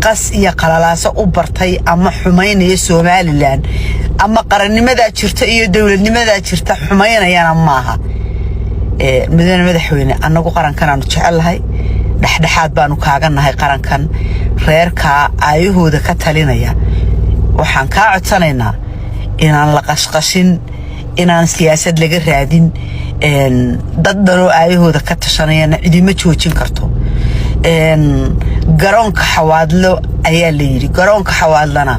qas iyo qalalaaso u bartay ama xumaynaya Somaliland ama qarannimada jirta iyo dawladnimada jirta xumaynayana maaha midna madaxweyne anagu qarankan aanu jecelahay dhaxdhaxaad baanu kaaga nahay qarankan reerka ayahooda ka talinaya waxaan ka codsanaynaa inaan la qashqashin inaan siyaasad laga raadin dad daro ayahooda ka tashanayana cidima joojin karto garoonka xawaadlo ayaa la yiri garoonka xawaadlana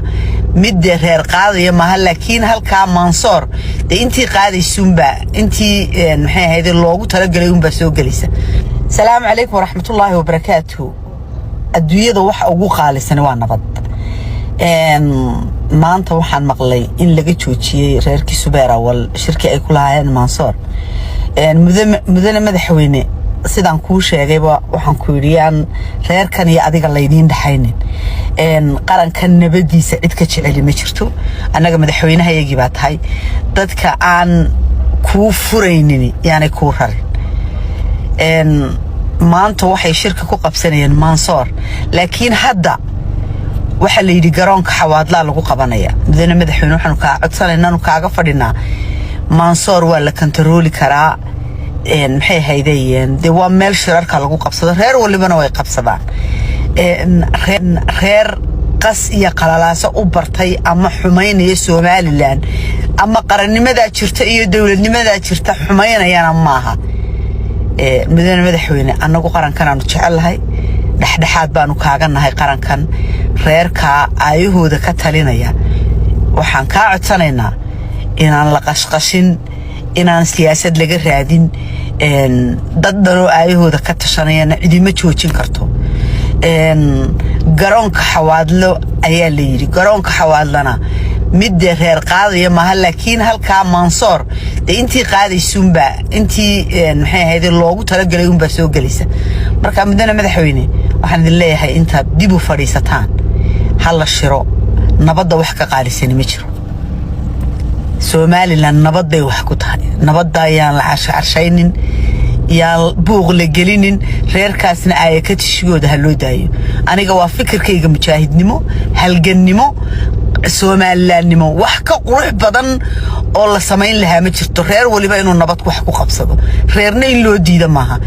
mid reer qaadaya ma laakiin halka Mansoor intii qaadaysuunba intii maxay ahayd loogu talagalay unba soo galaysa salaam alaykum waraxmatullaahi wabarakaatuh adduunyada wax ugu qaalisan waa nabad maanta waxaan maqlay in laga joojiyay reerkii Subeerawal shirki ay ku lahaayeen Mansoor mudane madaxweyne sidaan ku sheegayba waxaan ku yiriyaan reerkan iyo adiga leeydiin dhaxaynin qarankan nabadiisa cid ka jecel ma jirto anaga madaxweynahayagii baa tahay dadka aan ku furaynin yaani ku rarin maanta waxay shirka ku qabsanayeen Mansoor laakiin hadda waxa la yiri garoonka xawaadla lagu qabanaya mudane madaxweyne waxaan ka codsanaynaa inuu kaaga fadhina Mansoor waa la kantarooli karaa maxay haydayeen de waa meel shirarka lagu qabsado reer walibana way qabsadaan reer qas iyo qalalaaso u bartay ama xumaynaya Somaliland ama qarannimada jirta iyo dawladnimada jirta xumaynayana maaha midna madaxweyne anagu qarankan aanu jecelahay dhaxdhaxaad baanu kaaga nahay qarankan reerka ayahooda ka talinaya waxaan ka codsanaynaa inaan la qashqashin inaan siyaasad laga raadin dad daro ayahooda ka tashanayana cidima joojin karto garoonka xawaadlo ayaa la yiri garoonka xawaadlana mid reer qaadaya ma laakiin halka Mansoor intii qaadaysuunba intii maxay ahayd loogu talagalay unba soo galaysa marka midna madaxweyne waxaan idin leeyahay inta dib u fadhiisataan hal shiro nabadda wax ka qaalisan ma jiro Somaliland nabaday wax ku tahay nabadda ayaan la carshaynin yaa buuq la gelinin reerkaasna ay ka tishigooda loo daayo aniga waa fikirkayga mujaahidnimo halgannimo Somalilandnimo wax ka qurux badan oo la sameyn lahaa ma jirto reer waliba inuu nabad wax ku qabsado reerna in loo diido maaha